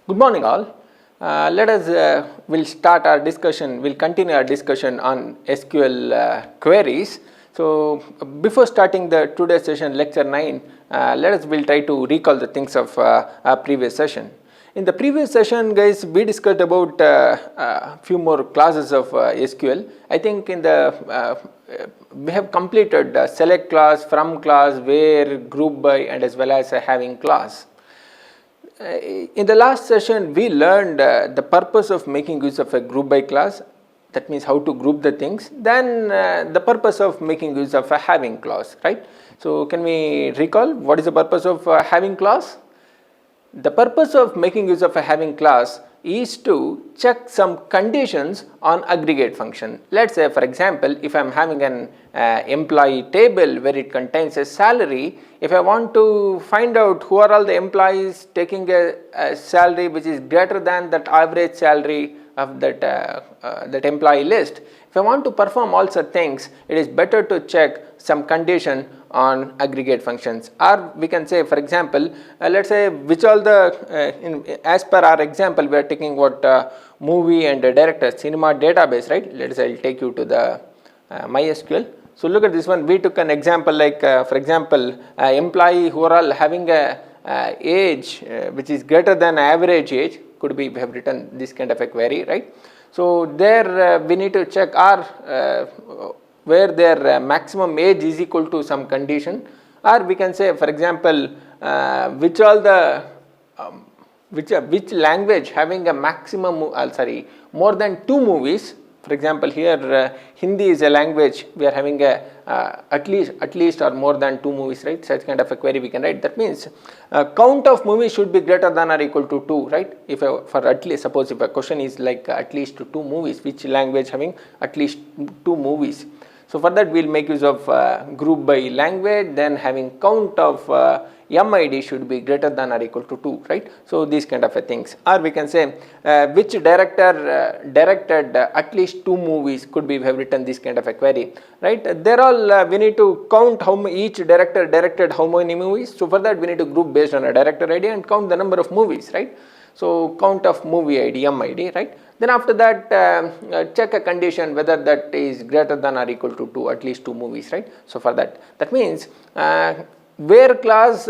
Good morning all. We'll start our discussion, we'll continue our discussion on SQL queries. So before starting the today's session, lecture 9, we'll try to recall the things of our previous session. In the previous session, guys, we discussed about a few more classes of SQL. I think we have completed select class, from class, where, group by, and as well as having class. In the last session, we learned the purpose of making use of a group by class. That means how to group the things. Then the purpose of making use of a having clause, right? So can we recall what is the purpose of having clause? The purpose of making use of a having clause is to check some conditions on aggregate function. Let's say, for example, if I am having an employee table where it contains a salary, if I want to find out who are all the employees taking a salary which is greater than that average salary of that employee list, if I want to perform all such things, it is better to check some condition on aggregate functions. Or we can say, for example, let's say which all the as per our example, we are taking what movie and director cinema database, right? Let's say I'll take you to the MySQL. So look at this one. We took an example like for example, employee who are all having a age which is greater than average age. Could be we have written this kind of a query, right? So there we need to check where their maximum age is equal to some condition, or we can say, for example, which language having a maximum more than 2 movies. For example, here Hindi is a language, we are having a at least or more than 2 movies, right? Such kind of a query we can write. That means count of movies should be greater than or equal to 2, right? If for at least, suppose if a question is like at least 2 movies, which language having at least 2 movies. So for that we will make use of group by language, then having count of MID should be greater than or equal to 2, right? So these kind of things. Or we can say which director directed at least 2 movies, could be we have written this kind of a query, right? They're all we need to count how each director directed how many movies. So for that we need to group based on a director ID and count the number of movies, right? So count of movie ID, MID, right? Then after that check a condition whether that is greater than or equal to 2, at least 2 movies, right? So for that means where class,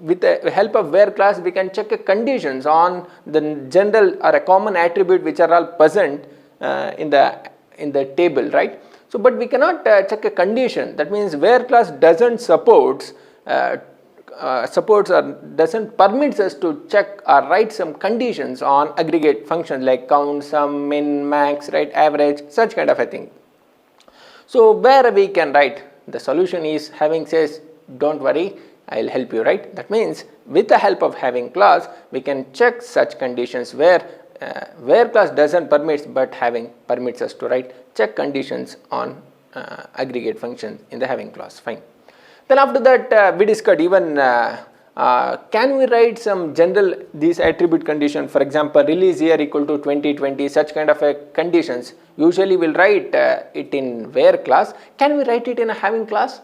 with the help of where class we can check a conditions on the general or a common attribute which are all present in the table, right? So but we cannot check a condition. That means where class doesn't supports or doesn't permits us to check or write some conditions on aggregate functions like count, sum, min, max, right, average, such kind of a thing. So where we can write the solution is having says don't worry, I'll help you, right? That means with the help of having clause we can check such conditions where clause doesn't permits but having permits us to write check conditions on aggregate functions in the having clause. Fine. Then after that we discussed even can we write some general these attribute condition, for example release year equal to 2020, such kind of a conditions. Usually we'll write it in where class. Can we write it in a having class?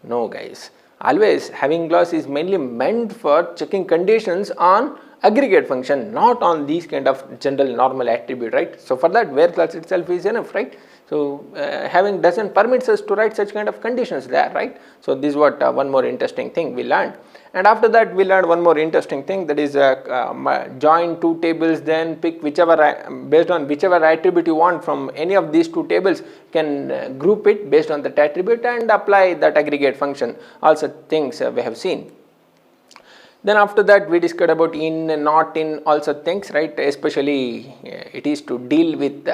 No guys. Always having clause is mainly meant for checking conditions on aggregate function, not on these kind of general normal attribute, right? So for that where class itself is enough, right? So having doesn't permits us to write such kind of conditions there, right? So this is what one more interesting thing we learned. And after that we learned one more interesting thing, that is join 2 tables, then pick whichever based on whichever attribute you want from any of these 2 tables, can group it based on that attribute and apply that aggregate function. All such things we have seen. Then after that we discussed about in, not in, all such things, right? Especially it is to deal with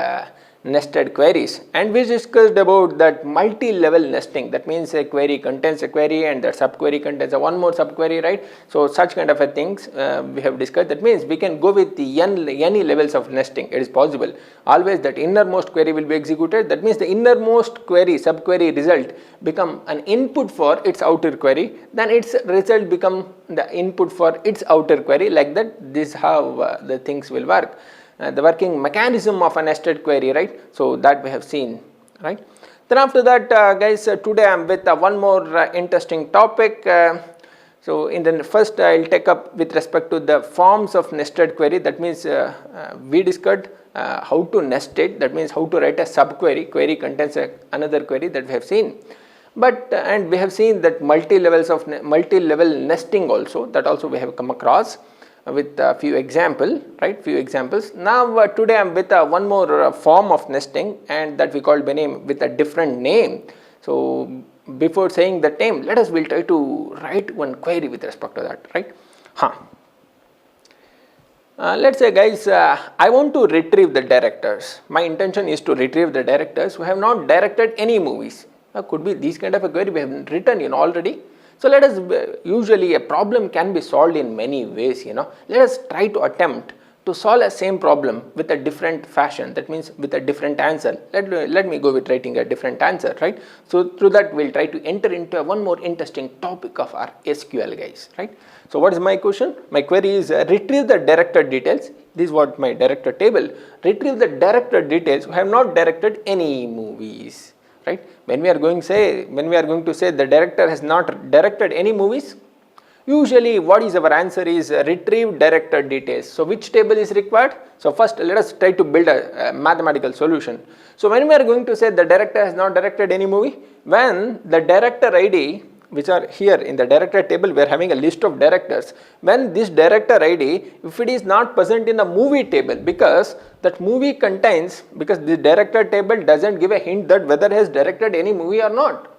nested queries, and we discussed about that multi-level nesting. That means a query contains a query and that subquery contains one more subquery, right? So such kind of things we have discussed. That means we can go with the any levels of nesting. It is possible. Always that innermost query will be executed. That means the innermost query, subquery result become an input for its outer query, then its result become the input for its outer query. Like that, this is how the things will work. The working mechanism of a nested query, right? So that we have seen, right? Then after that guys, today I am with one more interesting topic. So in the first I will take up with respect to the forms of nested query. That means we discussed how to nest it, that means how to write a subquery. Query contains another query that we have seen. But and we have seen that multi-level nesting also, that also we have come across with a few examples, right? Few examples. Now today I am with one more form of nesting, and that we call by name with a different name. So before saying the name, we'll try to write one query with respect to that, right? Let's say guys, I want to retrieve the directors. My intention is to retrieve the directors who have not directed any movies. Could be these kind of a query we have written already. So let us, usually a problem can be solved in many ways, Let us try to attempt to solve a same problem with a different fashion, that means with a different answer. Let me go with writing a different answer, right? So through that we'll try to enter into one more interesting topic of our SQL, guys, right? So what is my question? My query is retrieve the director details. This is what my director table. Retrieve the director details who have not directed any movies. Right? When we are going to say the director has not directed any movies, usually what is our answer is retrieve director details. So which table is required? So first let us try to build a mathematical solution. So when we are going to say the director has not directed any movie, when the director ID, which are here in the director table, we are having a list of directors. When this director ID, if it is not present in the movie table, because that movie contains, because the director table doesn't give a hint that whether he has directed any movie or not.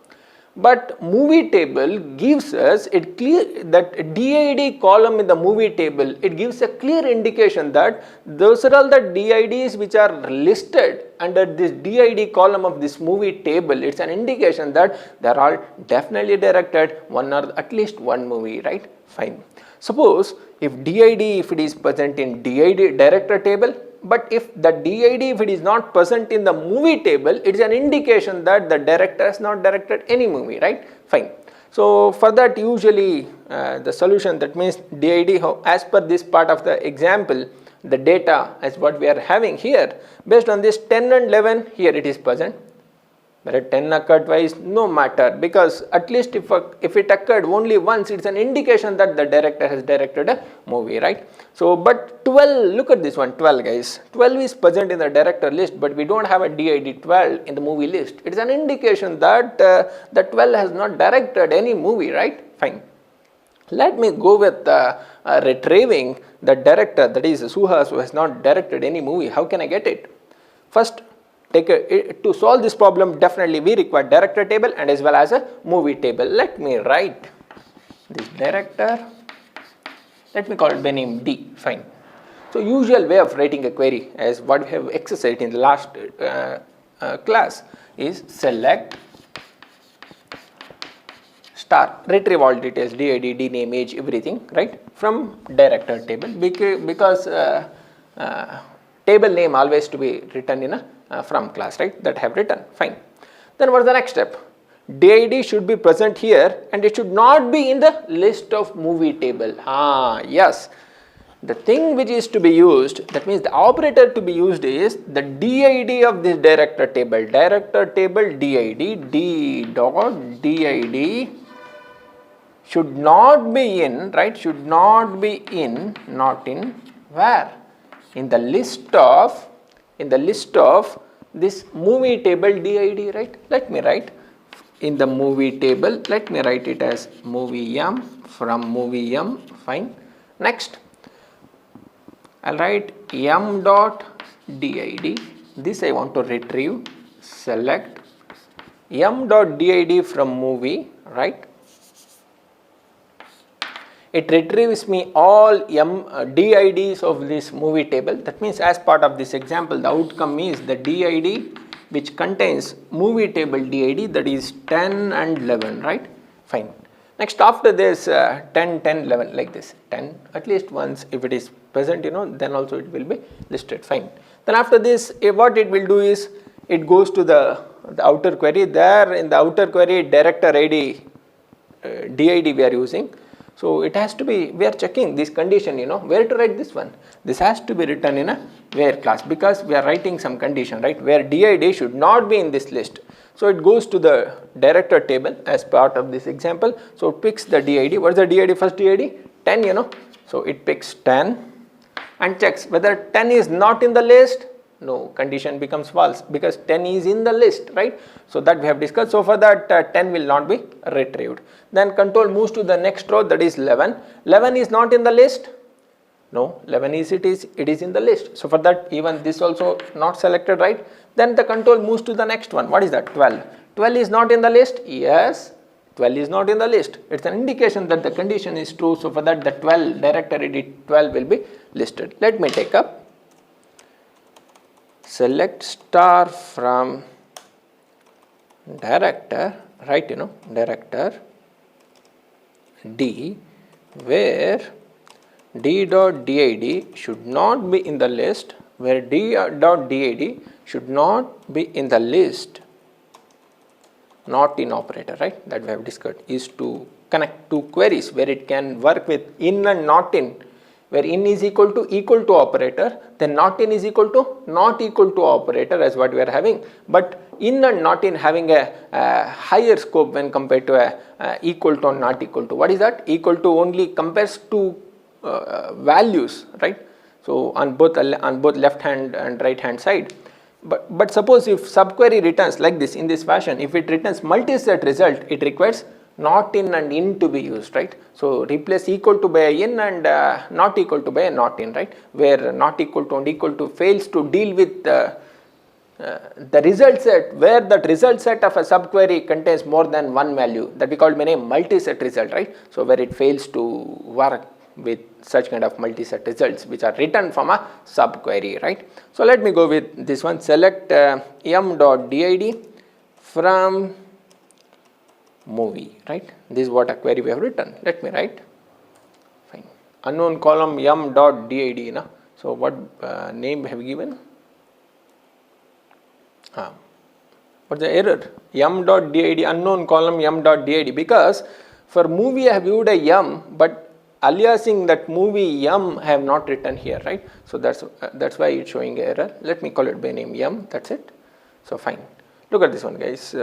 But movie table gives us it clear, that DID column in the movie table, it gives a clear indication that those are all the DIDs which are listed under this DID column of this movie table. It's an indication that they are all definitely directed one or at least one movie, right? Fine. Suppose if DID, if it is present in DID director table, but if the DID, if it is not present in the movie table, it is an indication that the director has not directed any movie, right? Fine. So for that, usually the solution, that means DID, as per this part of the example, the data as what we are having here, based on this 10 and 11, here it is present. But 10 occurred twice, no matter, because at least if it occurred only once, it's an indication that the director has directed a movie, right? So, but 12, look at this one, 12 guys. 12 is present in the director list, but we don't have a DID 12 in the movie list. It's an indication that the 12 has not directed any movie, right? Fine. Let me go with retrieving the director, that is Suhas, who has not directed any movie. How can I get it? First, to solve this problem, definitely we require director table and as well as a movie table. Let me write this director, let me call it by name D, fine. So usual way of writing a query, as what we have exercised in the last class, is select star, retrieve all details, DID, D name, age, everything, right, from director table, because table name always to be written in a from class, right, that have written, fine. Then what is the next step? DID should be present here and it should not be in the list of movie table. Yes, the thing which is to be used, that means the operator to be used is the DID of this director table DID, D dot DID should not be in, right, should not be in, not in, where? In the list of this movie table DID, right? Let me write in the movie table, let me write it as movie M, from movie M, fine. Next, I'll write M dot DID, this I want to retrieve, select M dot DID from movie, right? It retrieves me all DIDs of this movie table. That means as part of this example, the outcome is the DID which contains movie table DID, that is 10 and 11, right? Fine. Next, after this 10, 10, 11, like this, 10 at least once, if it is present, then also it will be listed, fine. Then after this, what it will do is, it goes to the outer query. There in the outer query, director ID, DID we are using. So it has to be, we are checking this condition, where to write this one. This has to be written in a where class, because we are writing some condition, right, where DID should not be in this list. So it goes to the director table as part of this example. So it picks the DID. What is the DID? First DID 10, you know. So it picks 10 and checks whether 10 is not in the list. No, condition becomes false because 10 is in the list, right? So that we have discussed. So for that 10 will not be retrieved. Then control moves to the next row, that is 11. 11 is not in the list. No, 11 is it is in the list. So for that even this also not selected, right? Then the control moves to the next one. What is that? 12. 12 is not in the list. Yes, 12 is not in the list. It's an indication that the condition is true. So for that the 12 director ID 12 will be listed. Let me take up. Select star from director, right, you know, director D, where D dot DID should not be in the list, where D dot DID should not be in the list, not in operator, right, that we have discussed, is to connect two queries where it can work with in and not in, where in is equal to operator, then not in is equal to not equal to operator as what we are having, but in and not in having a higher scope when compared to a equal to or not equal to. What is that? Equal to only compares to values, right? So on both left hand and right hand side. But suppose if subquery returns like this in this fashion, if it returns multi-set result, it requires not in and in to be used, right? So replace equal to by in and not equal to by a not in, right? Where not equal to and equal to fails to deal with the result set, where that result set of a subquery contains more than one value, that we call by name multi-set result, right? So where it fails to work with such kind of multi-set results which are written from a subquery, right? So let me go with this one. Select m.did from movie, right? This is what a query we have written. Let me write. Fine. Unknown column m.did. Na? So what name we have given? What's the error? m.did, unknown column m.did, because for movie I have used a m, but aliasing that movie m I have not written here, right? So that's why it's showing error. Let me call it by name m. That's it. So fine. Look at this one, guys.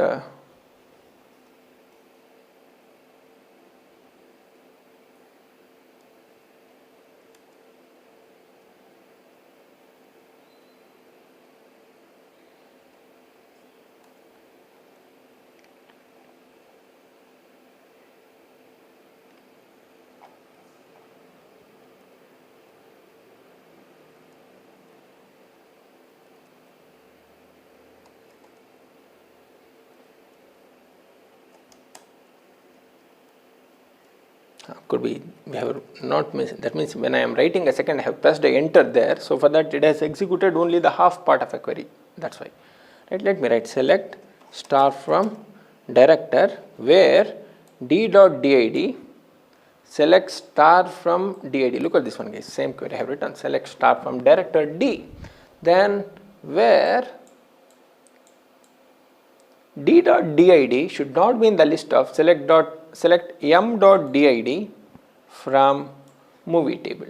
Could be we have not missed. That means when I am writing a second, I have pressed a enter there. So for that it has executed only the half part of a query. That's why. Right. Let me write select star from director where d.did select star from did. Look at this one, guys. Same query I have written. Select star from director D. Then where d.did should not be in the list of select m.did from movie table.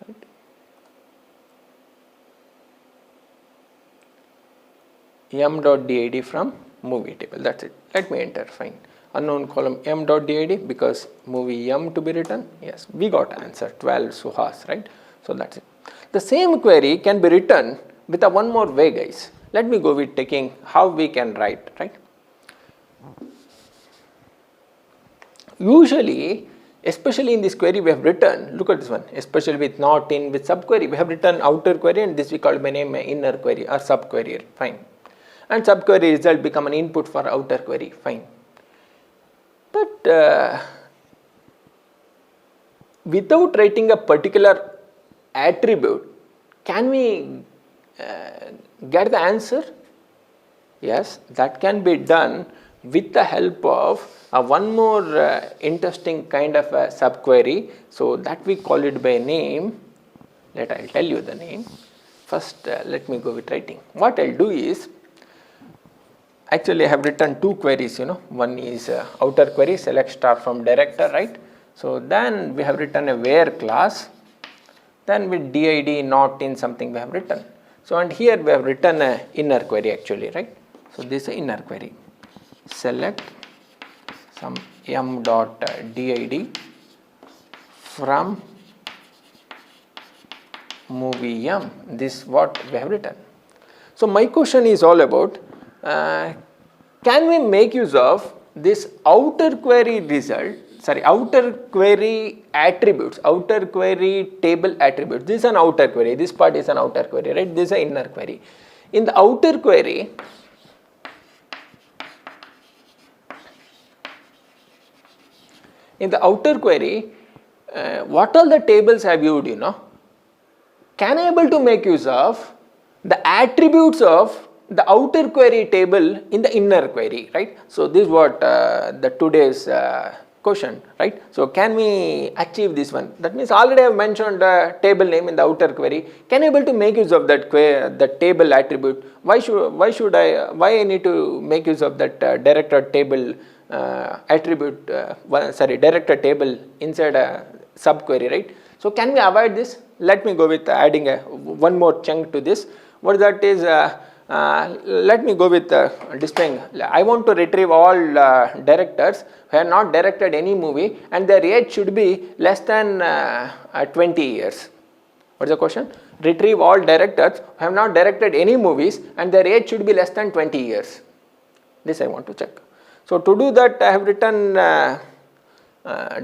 Right. m.did from movie table. That's it. Let me enter. Fine. Unknown column m.did because movie m to be written. Yes, we got answer 12 Suhas, right? So that's it. The same query can be written with a one more way, guys. Let me go with taking how we can write, right? Usually, especially in this query we have written, look at this one, especially with not in, with subquery, we have written outer query and this we call by name inner query or subquery, fine. And subquery result become an input for outer query, fine. But without writing a particular attribute, can we get the answer? Yes, that can be done with the help of one more interesting kind of a subquery. So that we call it by name. I'll tell you the name. First, let me go with writing. What I'll do is, actually I have written two queries, one is outer query, select star from director, right? So then we have written a where class, then with did not in something we have written. So and here we have written a inner query actually, right? So this is an inner query. Select some m dot did from movie m. This is what we have written. So my question is all about, can we make use of this outer query result, outer query attributes, outer query table attributes. This is an outer query, this part is an outer query, right? This is an inner query. In the outer query, what all the tables have used, you know? Can I able to make use of the attributes of the outer query table in the inner query, right? So this is what the today's question, right? So can we achieve this one? That means already I have mentioned the table name in the outer query. Can I able to make use of that the table attribute? Why I need to make use of that directed table attribute? Directed table inside a subquery, right? So can we avoid this? Let me go with adding one more chunk to this. What that is? Let me go with displaying. I want to retrieve all directors who have not directed any movie and their age should be less than 20 years. What is the question? Retrieve all directors who have not directed any movies and their age should be less than 20 years. This I want to check. So to do that, I have written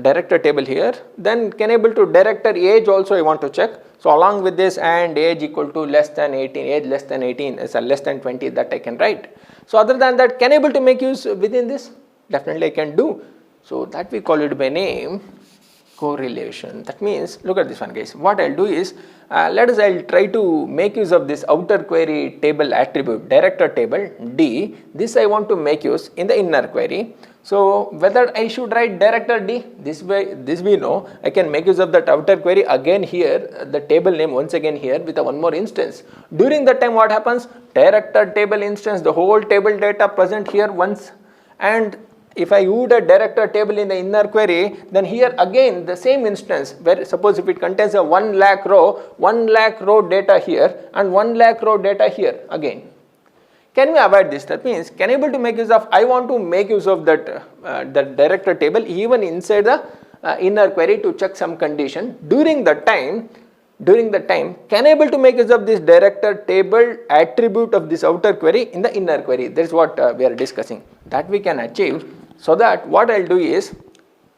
director table here. Then can able to director age also I want to check. So along with this and age equal to less than 18, age less than 18 is less than 20, that I can write. So other than that, can able to make use within this? Definitely I can do. So that we call it by name correlation. That means, look at this one guys, what I'll do is, I'll try to make use of this outer query table attribute, director table D. This I want to make use in the inner query. So whether I should write director D, this we know, I can make use of that outer query again here, the table name once again here with a one more instance. During that time what happens? Director table instance, the whole table data present here once, and if I use a director table in the inner query, then here again the same instance where suppose if it contains a 1 lakh row data here and 1 lakh row data here again. Can we avoid this? That means can able to make use of, I want to make use of that the director table even inside the inner query to check some condition. During the time, can able to make use of this director table attribute of this outer query in the inner query. That is what we are discussing. That we can achieve. So that what I'll do is,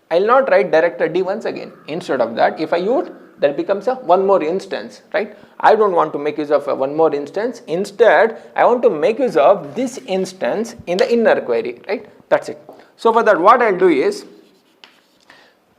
I'll not write director D once again. Instead of that, if I use, that becomes a one more instance, right? I don't want to make use of one more instance. Instead, I want to make use of this instance in the inner query, right? That's it. So for that, what I'll do is,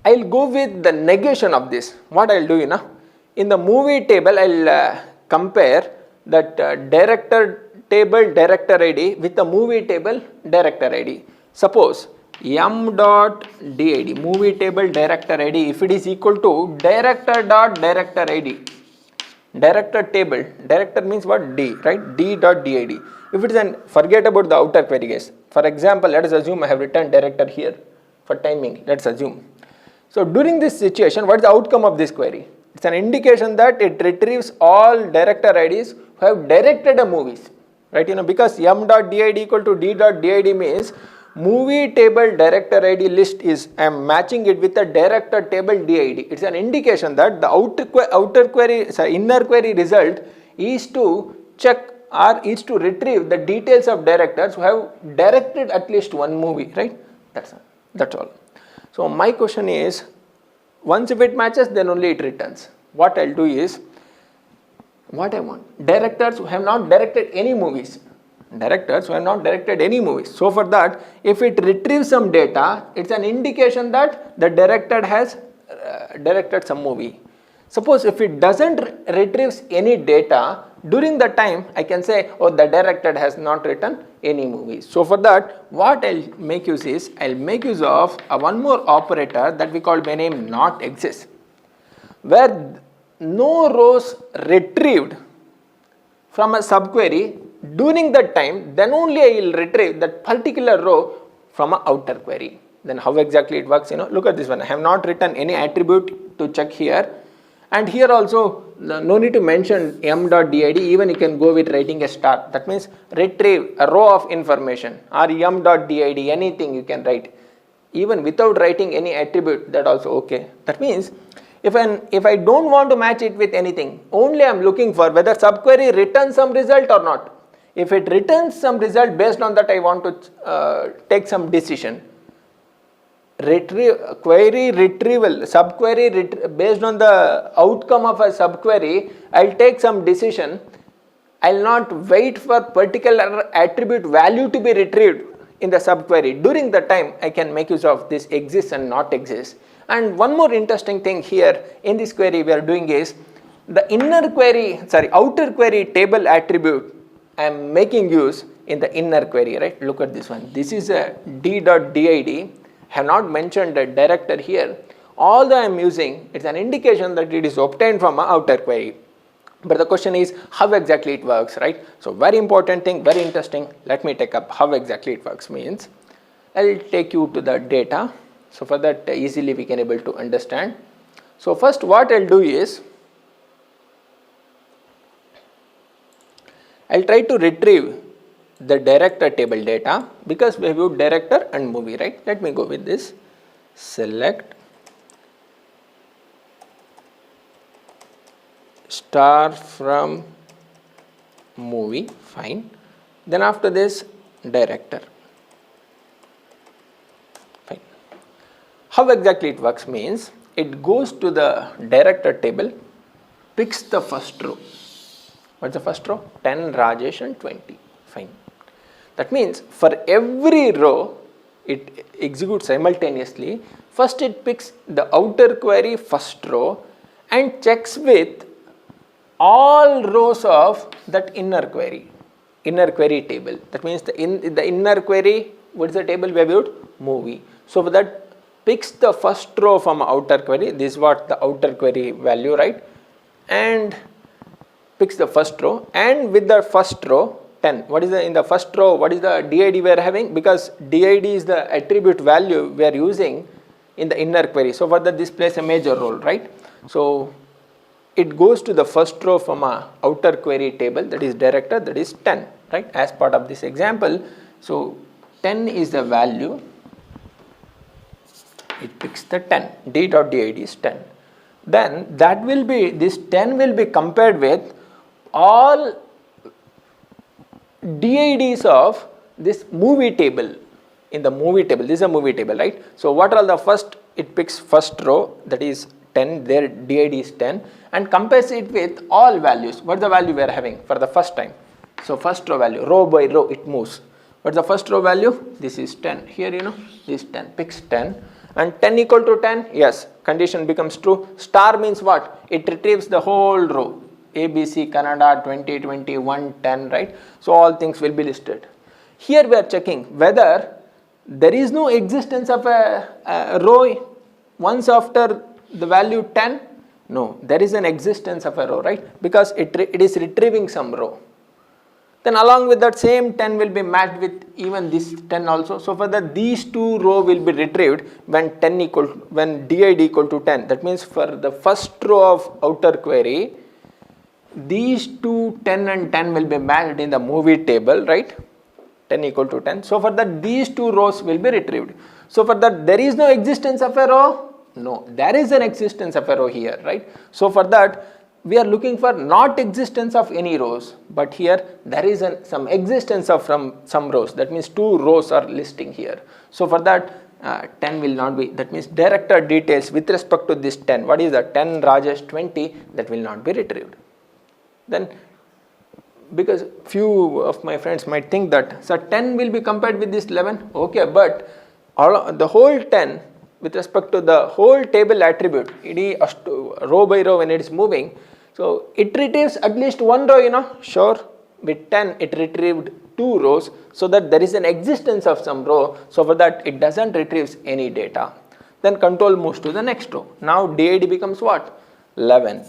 I'll go with the negation of this. What I'll do, you know, in the movie table, I'll compare that director table director ID with the movie table director ID. Suppose m dot did movie table director ID, if it is equal to director dot director ID, director table, director means what? D, right? D dot did. If it is an, forget about the outer query guys. For example, let us assume I have written director here for timing. Let's assume. So during this situation, what is the outcome of this query? It's an indication that it retrieves all director IDs who have directed a movies, right? You know, because m dot did equal to d dot did means movie table director ID list is, I am matching it with the director table DID. It's an indication that the inner query result is to check or is to retrieve the details of directors who have directed at least one movie, right? That's all. So my question is, once if it matches, then only it returns. What I'll do is, what I want, directors who have not directed any movies. Directors who have not directed any movies. So for that, if it retrieves some data, it's an indication that the director has directed some movie. Suppose if it doesn't retrieves any data, during the time I can say, oh, the director has not written any movies. So for that, what I'll make use is, I'll make use of one more operator that we call by name not exists, where no rows retrieved from a subquery. During that time, then only I will retrieve that particular row from an outer query. Then how exactly it works, you know, look at this one. I have not written any attribute to check here, And here also no need to mention m.did, even you can go with writing a star. That means retrieve a row of information, or m.did, anything you can write. Even without writing any attribute, that also okay. That means if I don't want to match it with anything, only I am looking for whether subquery returns some result or not. If it returns some result, based on that I want to take some decision. Query retrieval, subquery based on the outcome of a subquery, I'll take some decision. I'll not wait for particular attribute value to be retrieved in the subquery. During the time, I can make use of this exists and not exists. And one more interesting thing here in this query we are doing is the outer query table attribute I am making use in the inner query, right? Look at this one. This is a d.did. I have not mentioned the director here. All that I am using, it's an indication that it is obtained from an outer query. But the question is how exactly it works, right? So very important thing, very interesting. Let me take up how exactly it works means. I'll take you to the data. So for that easily we can able to understand. So first what I'll do is, I'll try to retrieve the director table data, because we have used director and movie, right? Let me go with this. Select star from movie, fine. Then after this, director, fine. How exactly it works means, it goes to the director table, picks the first row. What's the first row? 10, Rajesh and 20, fine. That means for every row, it executes simultaneously. First it picks the outer query first row and checks with all rows of that inner query table. That means the inner query, what is the table we have used? Movie. So for that picks the first row from outer query. This is what the outer query value, right? And picks the first row, and with the first row 10. What is in the first row? What is the DID we are having? Because DID is the attribute value we are using in the inner query. So for that this plays a major role, right? So it goes to the first row from a outer query table, that is director, that is 10, right? As part of this example. So 10 is the value. It picks the 10. D.did is 10. Then that will be, this 10 will be compared with all DIDs of this movie table. In the movie table, this is a movie table, right? So what are the first, it picks first row, that is 10, their DID is 10, and compares it with all values. What is the value we are having for the first time? So first row value, row by row it moves. What is the first row value? This is 10. Here this 10, picks 10, and 10 equal to 10, yes, condition becomes true. Star means what? It retrieves the whole row. ABC, Kannada, 20, 21, 10, right? So all things will be listed. Here we are checking whether there is no existence of a row once after the value 10. No, there is an existence of a row, right? Because it is retrieving some row. Then along with that same 10 will be matched with even this 10 also. So for that these two row will be retrieved when DID equal to 10. That means for the first row of outer query, these two 10 and 10 will be matched in the movie table, right? 10 equal to 10. So for that these two rows will be retrieved. So for that there is no existence of a row. No, there is an existence of a row here, right? So for that we are looking for not existence of any rows, but here there is some existence of some rows. That means two rows are listing here. So for that 10 will not be, that means director details with respect to this 10. What is that? 10 Rajesh 20, that will not be retrieved. Then because few of my friends might think that, so 10 will be compared with this 11, okay, but the whole 10 with respect to the whole table attribute, row by row when it is moving, so it retrieves at least one row, sure, with 10 it retrieved two rows, so that there is an existence of some row, so for that it doesn't retrieve any data. Then control moves to the next row. Now DID becomes what? 11.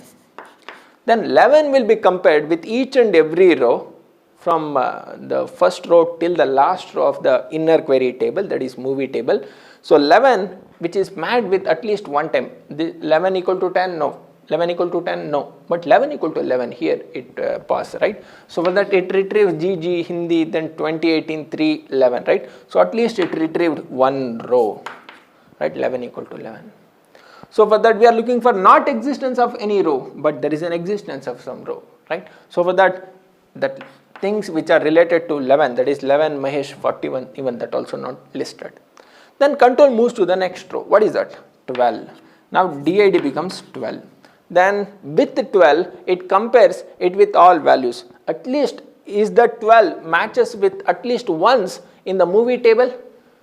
Then 11 will be compared with each and every row from the first row till the last row of the inner query table, that is movie table. So 11, which is matched with at least one time. The 11 equal to 10, no. 11 equal to 10, no, but 11 equal to 11, here it pass, right? So for that it retrieves GG, Hindi, then 2018, 3, 11, right? So at least it retrieved one row, right? 11 equal to 11. So for that we are looking for not existence of any row, but there is an existence of some row, right? So for that things which are related to 11, that is 11, Mahesh, 41, even that also not listed. Then control moves to the next row. What is that? 12. Now DID becomes 12. Then with 12, it compares it with all values. At least is the 12 matches with at least once in the movie table?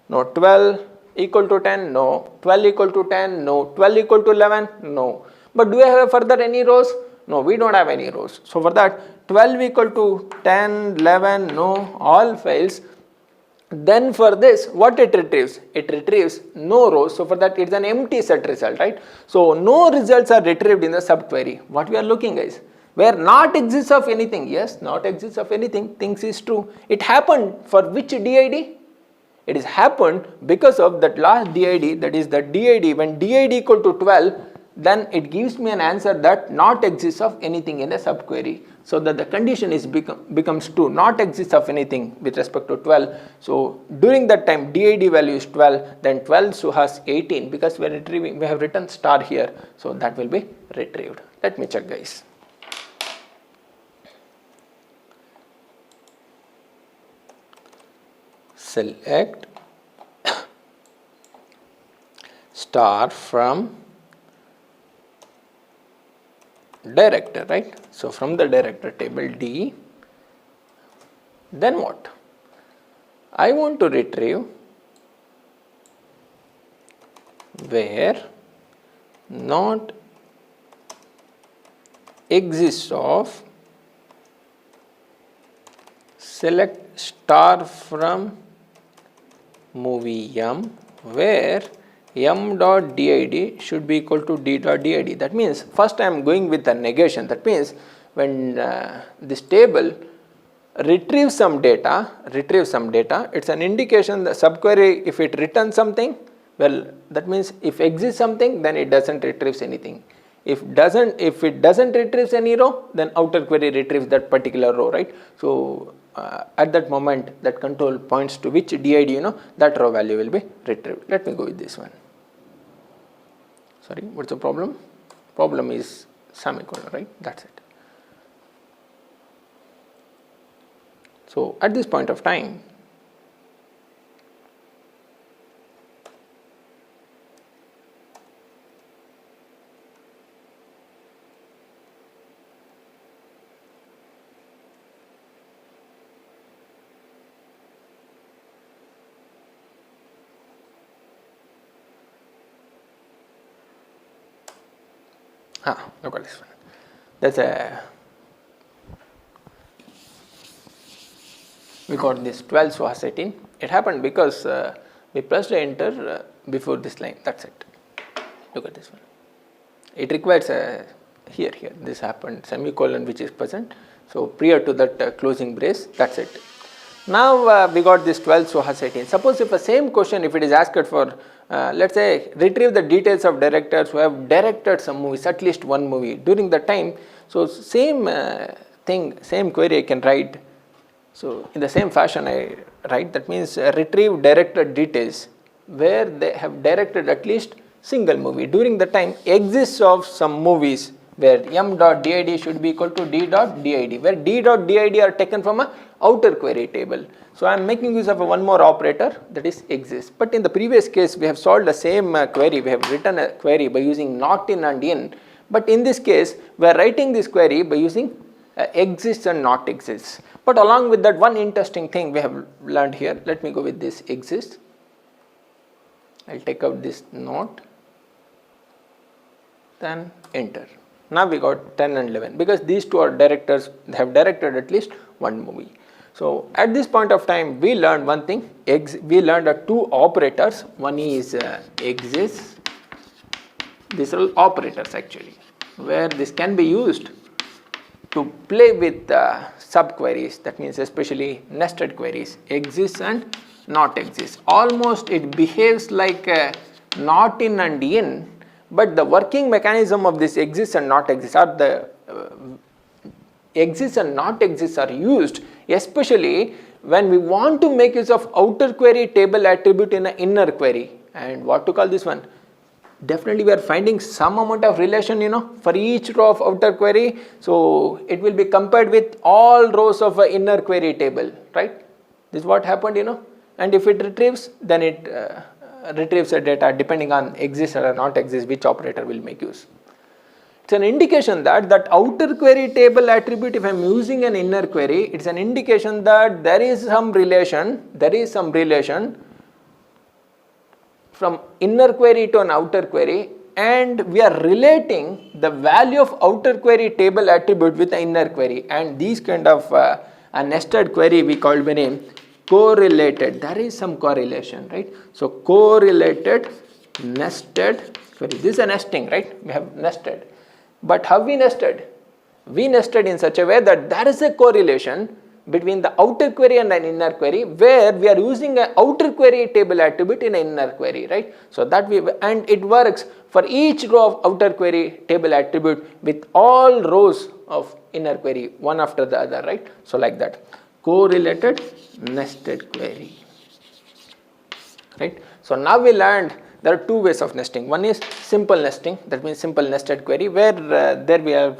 No. 12 equal to 10? No. 12 equal to 10? No. 12 equal to 11? No. But do I have further any rows? No, we don't have any rows. So for that 12 equal to 10, 11, no, all fails. Then for this, what it retrieves? It retrieves no rows. So for that it's an empty set result, right? So no results are retrieved in the subquery. What we are looking is where not exists of anything. Yes, not exists of anything, things is true. It happened for which DID? It is happened because of that last DID, that is the DID. When DID equal to 12, then it gives me an answer that not exists of anything in a subquery. So that the condition is becomes true, not exists of anything with respect to 12. So during that time DID value is 12, then 12 Suhas 18, because we are retrieving, we have written star here, so that will be retrieved. Let me check, guys. Select star from director, right? So from the director table D, then what? I want to retrieve where not exists of, select star from movie M where M dot DID should be equal to D dot DID. That means first I am going with a negation. That means when this table retrieves some data, it's an indication the subquery, if it returns something, well, that means if exists something, then it doesn't retrieves anything. If it doesn't retrieves any row, then outer query retrieves that particular row, right? So at that moment that control points to which DID, that row value will be retrieved. Let me go with this one. Sorry, what's the problem? Problem is semicolon, right? That's it. So at this point of time, look at this one. That's we got this 12 Suhas 18. It happened because we pressed enter before this line. That's it. Look at this one. It requires here this happened, semicolon which is present. So prior to that closing brace, that's it. Now we got this 12 Suhas 18. Suppose if the same question, if it is asked for let's say retrieve the details of directors who have directed some movies, at least one movie during the time. So same thing, same query I can write. So in the same fashion I write, that means retrieve directed details where they have directed at least single movie during the time exists of some movies where M dot DID should be equal to D dot DID, where D dot DID are taken from a outer query table. So I am making use of one more operator, that is exists. But in the previous case we have solved the same query, we have written a query by using not in and in. But in this case we are writing this query by using exists and not exists. But along with that, one interesting thing we have learned here, let me go with this exists. I will take out this not, then enter. Now we got 10 and 11 because these two are directors, they have directed at least one movie. So at this point of time we learned one thing, we learned two operators. One is exists, these are all operators actually, where this can be used to play with subqueries, that means especially nested queries, exists and not exists. Almost it behaves like not in and in, but the working mechanism of this exists and not exists, or the exists and not exists are used especially when we want to make use of outer query table attribute in an inner query. And what to call this one? Definitely we are finding some amount of relation, for each row of outer query. So it will be compared with all rows of an inner query table, right? This is what happened, and if it retrieves, then it retrieves the data depending on exist or not exist, which operator will make use. It's an indication that outer query table attribute, if I am using an inner query, it's an indication that there is some relation from inner query to an outer query, and we are relating the value of outer query table attribute with the inner query, and these kind of a nested query we called by name correlated. There is some correlation, right? So correlated nested query. This is a nesting, right? We have nested. But how we nested? We nested in such a way that there is a correlation between the outer query and an inner query, where we are using an outer query table attribute in an inner query, right? So that and it works for each row of outer query table attribute with all rows of inner query, one after the other, right? So like that, correlated nested query, right? So now we learned there are two ways of nesting. One is simple nesting, that means simple nested query, where there we are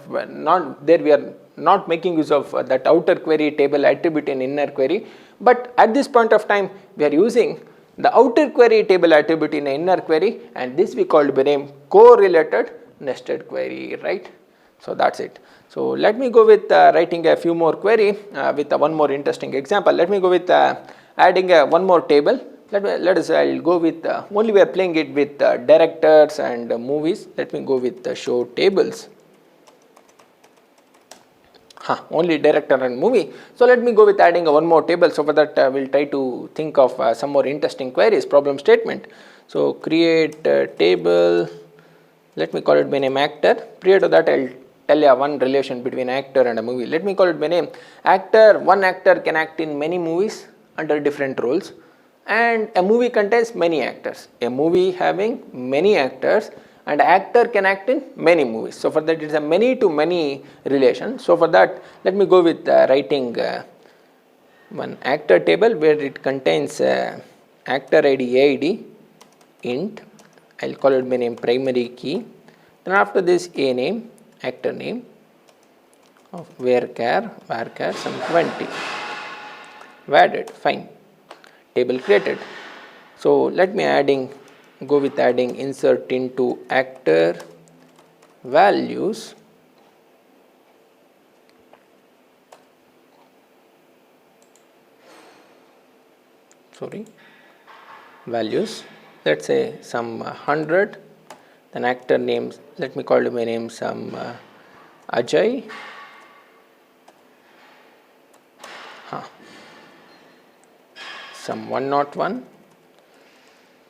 not making use of that outer query table attribute in inner query, but at this point of time we are using the outer query table attribute in an inner query, and this we called by name correlated nested query, right? So that's it. So let me go with writing a few more query with one more interesting example. Let me go with adding one more table. Let us I'll go with only we are playing it with directors and movies. Let me go with show tables. Only director and movie. So let me go with adding one more table. So for that we'll try to think of some more interesting queries, problem statement. So create table, let me call it by name actor. Prior to that I'll tell you one relation between actor and a movie. Let me call it by name actor. One actor can act in many movies under different roles, and a movie contains many actors. A movie having many actors, and actor can act in many movies. So for that it is a many to many relation. So for that let me go with writing one actor table where it contains actor ID AID int. I'll call it by name primary key. Then after this a name, actor name of varchar some 20. Added, fine. Table created. So let me go with adding insert into actor values values, let's say some 100, then actor names, let me call my name some Ajay, some 101,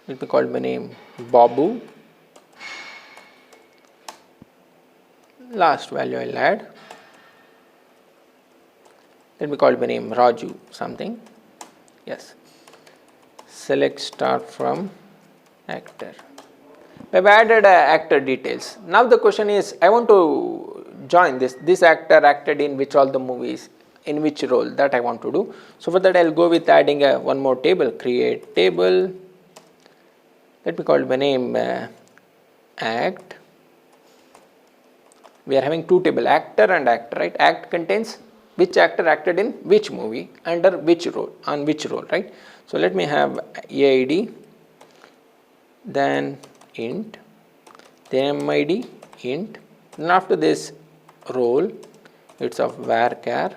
let me call my name Babu, last value I'll add, let me call my name Raju something, yes, select start from actor. We have added actor details. Now the question is, I want to join this actor acted in which all the movies, in which role, that I want to do. So for that I'll go with adding one more table, create table, let me call it by name act. We are having two tables, actor and actor, right? Act contains which actor acted in which movie, under which role, on which role, right? So let me have AID, then int, then MID int, then after this role it's of varchar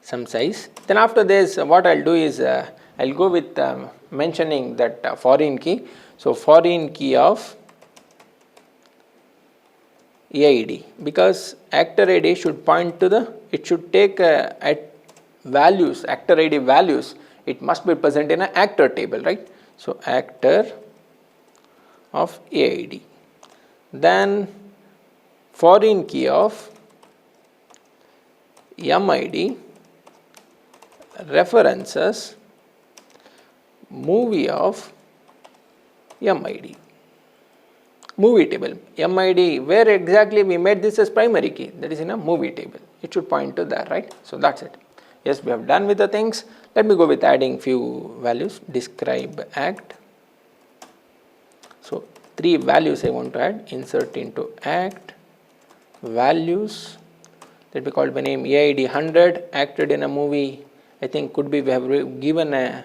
some size. Then after this what I'll do is I'll go with mentioning that foreign key. So foreign key of AID, because actor ID should point to it should take at values, actor ID values, it must be present in an actor table, right? So actor of AID, then foreign key of MID references movie of MID. Movie table, MID, where exactly we made this as primary key, that is in a movie table. It should point to there, right? So that's it. Yes, we have done with the things. Let me go with adding few values. Describe act. So 3 values I want to add. Insert into act, values. Let me call by name AID 100, acted in a movie. I think could be we have given a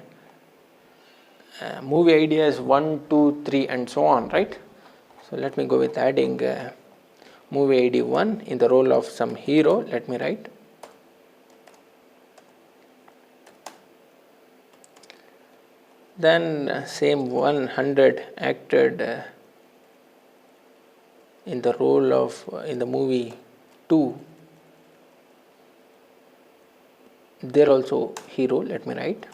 movie ID as 1, 2, 3 and so on, right? So let me go with adding movie ID 1 in the role of some hero. Let me write. Then same 100 acted in the role of in the movie 2. There also hero. Let me write.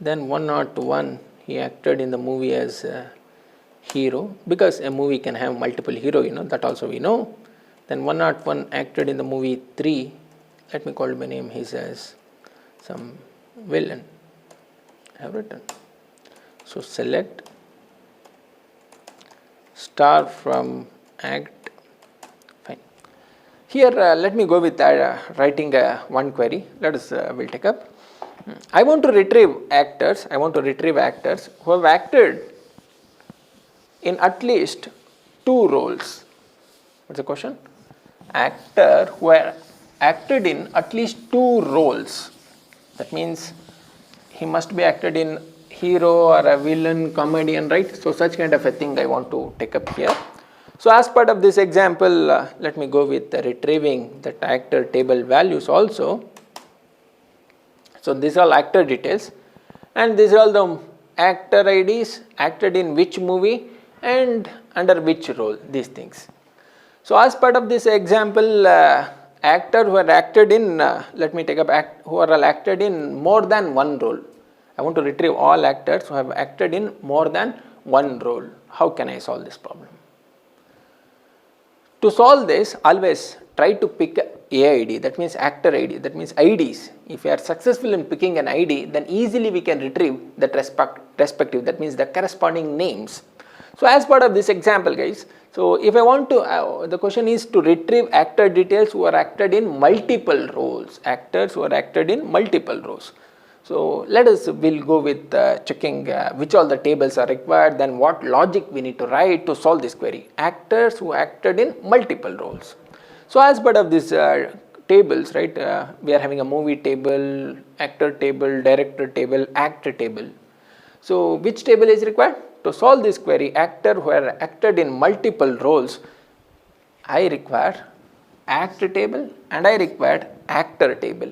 Then 101 he acted in the movie as hero, because a movie can have multiple hero, that also we know. Then 101 acted in the movie 3. Let me call my name his as some villain. I have written. So select star from act. Fine. Here let me go with writing one query. Let us will take up. I want to retrieve actors. Who have acted in at least 2 roles. What's the question? Actor who have acted in at least 2 roles. That means he must be acted in hero or a villain, comedian, right? So such kind of a thing I want to take up here. So as part of this example, let me go with retrieving that actor table values also. So these are all actor details, and these are all the actor IDs, acted in which movie and under which role, these things. So as part of this example, actor who are acted in, let me take up who are all acted in more than 1 role. I want to retrieve all actors who have acted in more than 1 role. How can I solve this problem? To solve this, always try to pick AID, that means actor ID, that means IDs. If we are successful in picking an ID, then easily we can retrieve that respective, that means the corresponding names. So as part of this example, guys, so if I want to, the question is to retrieve actor details who are acted in multiple roles, actors who are acted in multiple roles. So let us, we'll go with checking which all the tables are required, then what logic we need to write to solve this query. Actors who acted in multiple roles. So as part of this tables, right, we are having a movie table, actor table, director table, actor table. So which table is required? To solve this query, actor who are acted in multiple roles, I require actor table and I required actor table.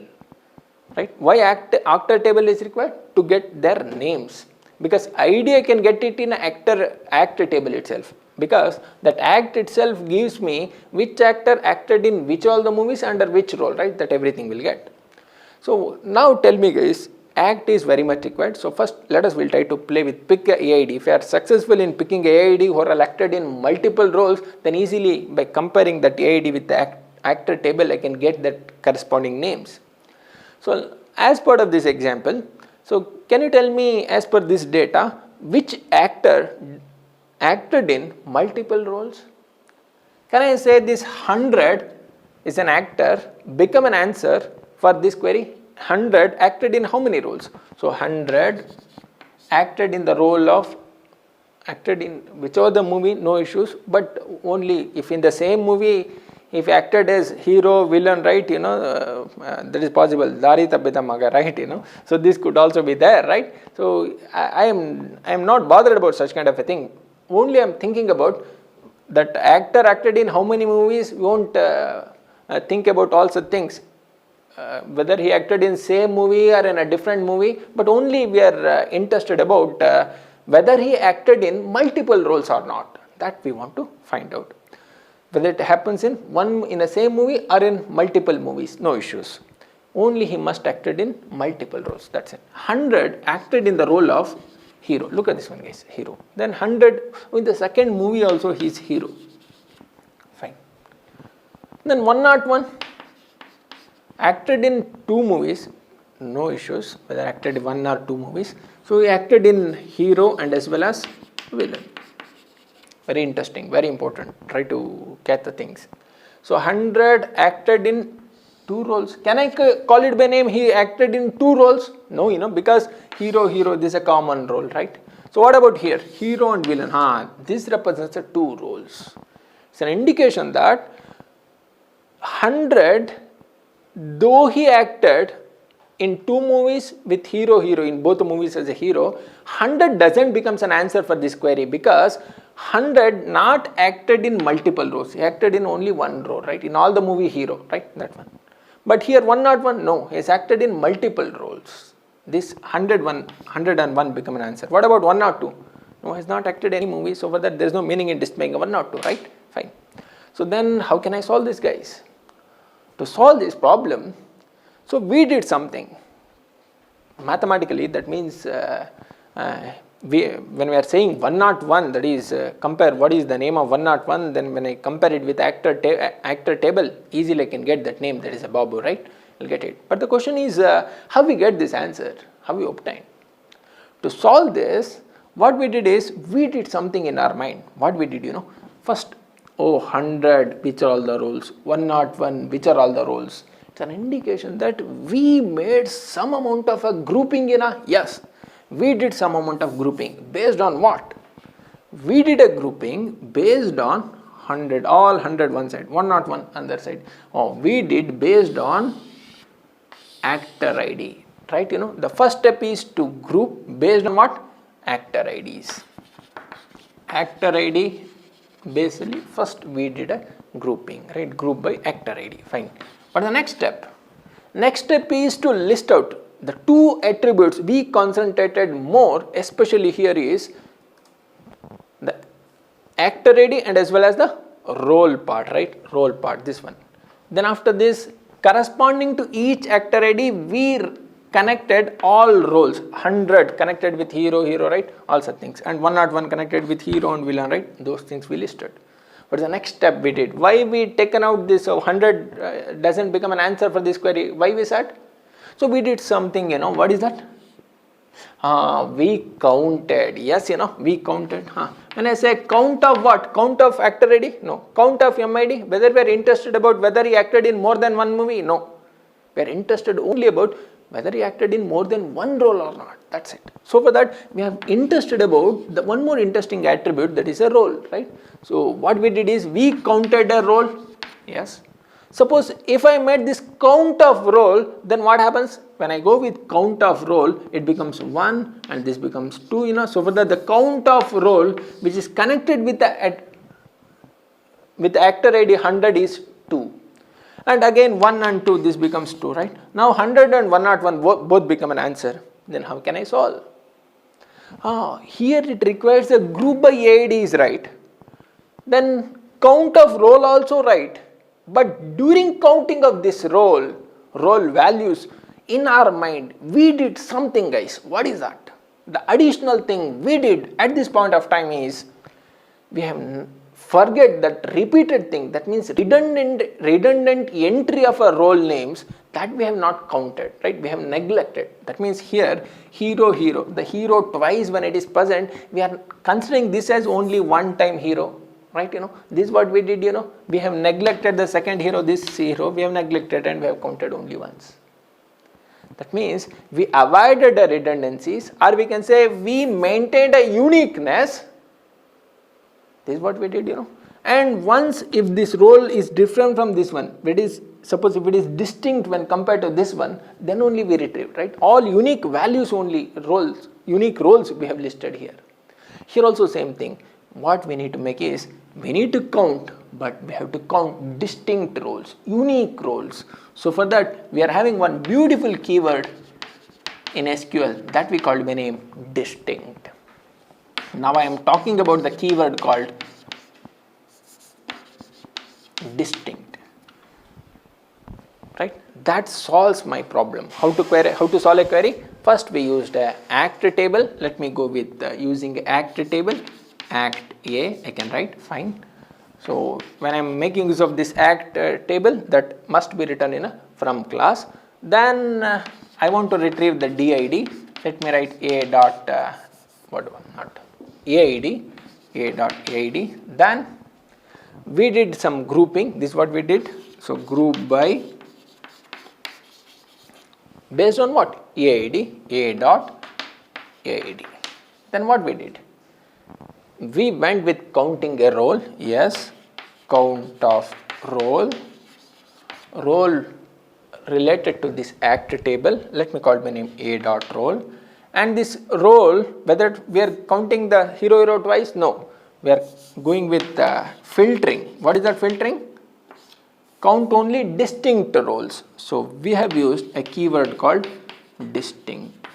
Right? Why actor table is required? To get their names, because ID I can get it in actor table itself, because that act itself gives me which actor acted in which all the movies under which role, right? That everything will get. So now tell me, guys, act is very much required. So first we'll try to play with pick a AID. If you are successful in picking AID who are acted in multiple roles, then easily by comparing that AID with the actor table I can get that corresponding names. So as part of this example, so can you tell me, as per this data, which actor acted in multiple roles? Can I say this 100 is an actor, become an answer for this query? 100 acted in how many roles? So 100 acted in the role of, acted in whichever the movie, no issues, but only if in the same movie if acted as hero, villain, right, that is possible, Dari Tabbita Maga, right, so this could also be there, right. So I am not bothered about such kind of a thing. Only I am thinking about that actor acted in how many movies. We won't think about all such things, whether he acted in same movie or in a different movie, but only we are interested about whether he acted in multiple roles or not. That we want to find out. Whether it happens in a same movie or in multiple movies, no issues. Only he must acted in multiple roles. That's it. 100 acted in the role of hero. Look at this one, guys. Hero. Then 100 in the second movie also he is hero. Fine. Then 101 acted in 2 movies. No issues whether acted in 1 or 2 movies. So he acted in hero and as well as villain. Very interesting, very important. Try to catch the things. So 100 acted in 2 roles. Can I call it by name? He acted in 2 roles? No, because hero, this is a common role, right? So what about here? Hero and villain. This represents the 2 roles. It's an indication that 100, though he acted in 2 movies with hero, in both the movies as a hero, 100 doesn't become an answer for this query because 100 not acted in multiple roles. He acted in only 1 role, right? In all the movie hero, right? That one. But here 101, no, he has acted in multiple roles. This 101 become an answer. What about 102? No, he has not acted any movie, so for that there is no meaning in displaying a 102, right? Fine. So then how can I solve this, guys? To solve this problem, so we did something. Mathematically, that means when we are saying 101, that is compare what is the name of 101, then when I compare it with actor table, easily I can get that name, that is a Babu, right? I'll get it. But the question is how we get this answer, how we obtain. To solve this, what we did is we did something in our mind. What we did, first, 100, which are all the roles, 101, which are all the roles. It's an indication that we made some amount of a grouping in a, yes, we did some amount of grouping. Based on what? We did a grouping based on 100, all 100 one side, 101 other side. We did based on actor ID, right? The first step is to group based on what? Actor IDs. Actor ID, basically first we did a grouping, right? Group by actor ID, fine. But the next step is to list out the 2 attributes we concentrated more, especially here is the actor ID and as well as the role part, right? Role part, this one. Then after this, corresponding to each actor ID, we connected all roles. 100 connected with hero, right? All such things. And 101 connected with hero and villain, right? Those things we listed. But the next step we did. Why we taken out this 100 doesn't become an answer for this query? Why we said? So we did something, what is that? We counted. Yes, we counted. When I say count of what? Count of actor ID? No. Count of MID? Whether we are interested about whether he acted in more than 1 movie? No. We are interested only about whether he acted in more than 1 role or not. That's it. So for that, we are interested about the one more interesting attribute, that is a role, right? So what we did is we counted a role. Yes. Suppose if I made this count of role, then what happens? When I go with count of role, it becomes 1 and this becomes 2, So for that, the count of role which is connected with the actor ID 100 is 2. And again 1 and 2, this becomes 2, right? Now 100 and 101 both become an answer. Then how can I solve? Here it requires a group by IDs, right? Then count of role also, right? But during counting of this role values, in our mind, we did something, guys. What is that? The additional thing we did at this point of time is, we have forget that repeated thing, that means redundant entry of a role names that we have not counted, right? We have neglected. That means here, hero, the hero twice when it is present, we are considering this as only one time hero. Right, this is what we did, we have neglected the second hero, this hero, we have neglected and we have counted only once. That means we avoided the redundancies, or we can say we maintained a uniqueness. This is what we did, And once if this role is different from this one, suppose if it is distinct when compared to this one, then only we retrieve, right? All unique values only, unique roles we have listed here. Here also same thing. What we need to make is, we need to count, but we have to count distinct roles, unique roles. So for that, we are having one beautiful keyword in SQL that we called by name distinct. Now I am talking about the keyword called distinct. Right? That solves my problem. How to solve a query? First we used a act table. Let me go with using act table. Act A, I can write, fine. So when I am making use of this act table, that must be written in a from class. Then I want to retrieve the DID. Let me write A dot, not AID, A dot AID. Then we did some grouping. This is what we did. So group by based on what? AID, A dot AID. Then what we did? We went with counting a role. Yes, count of role related to this act table. Let me call my name A dot role. And this role, whether we are counting the hero twice? No, we are going with filtering. What is that filtering? Count only distinct roles. So we have used a keyword called distinct.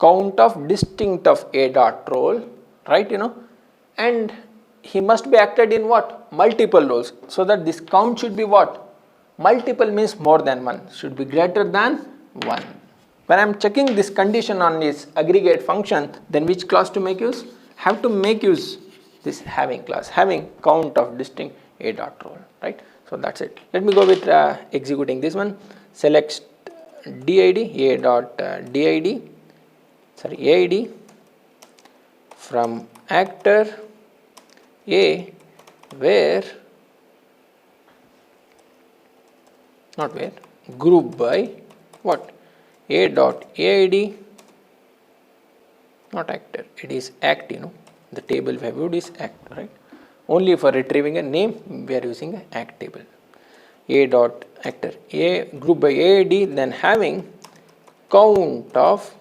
Count of distinct of A dot role, right? And he must be acted in what? Multiple roles. So that this count should be what? Multiple means more than one, should be greater than 1. When I am checking this condition on this aggregate function, then which clause to make use? Have to make use this having clause, having count of distinct A dot role, right? So that's it. Let me go with executing this one. Select DID, A dot DID, sorry, AID from actor A, where, not where, group by what? A dot AID, not actor, it is act, the table we have used is act, right? Only for retrieving a name we are using an act table. A dot actor, A group by AID, then having count of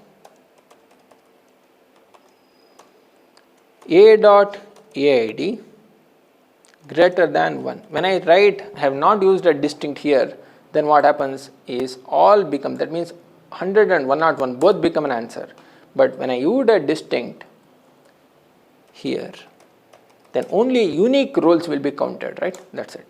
A dot AID greater than 1. When I write, I have not used a distinct here, then what happens is all become, that means 100 and 101 both become an answer. But when I use a distinct here, then only unique roles will be counted, right? That's it.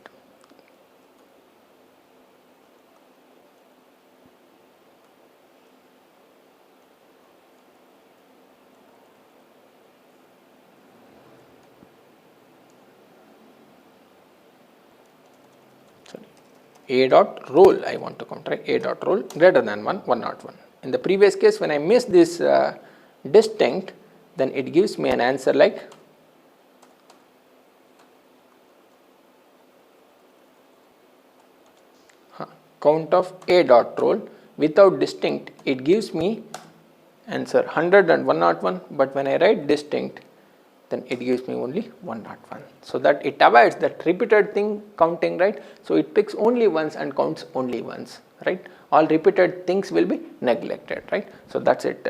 A dot role I want to count, right? A dot role greater than 101. In the previous case, when I miss this distinct, then it gives me an answer like count of A dot role. Without distinct, it gives me answer 100 and 101, but when I write distinct, then it gives me only 101. So that it avoids that repeated thing counting, right? So it picks only once and counts only once, right? All repeated things will be neglected, right? So that's it.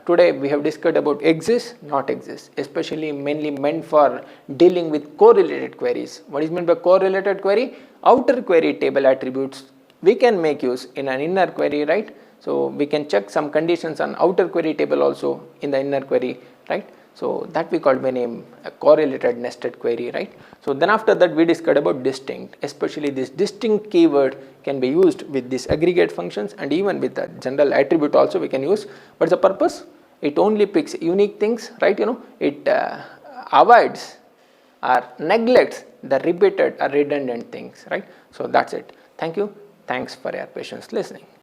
Today we have discussed about exist, not exist, especially mainly meant for dealing with correlated queries. What is meant by correlated query? Outer query table attributes we can make use in an inner query, right? So we can check some conditions on outer query table also in the inner query, right? So that we called by name a correlated nested query, right? So then after that we discussed about distinct, especially this distinct keyword can be used with these aggregate functions and even with the general attribute also we can use. What's the purpose? It only picks unique things, right? It avoids or neglects the repeated or redundant things, right? So that's it. Thank you. Thanks for your patience listening.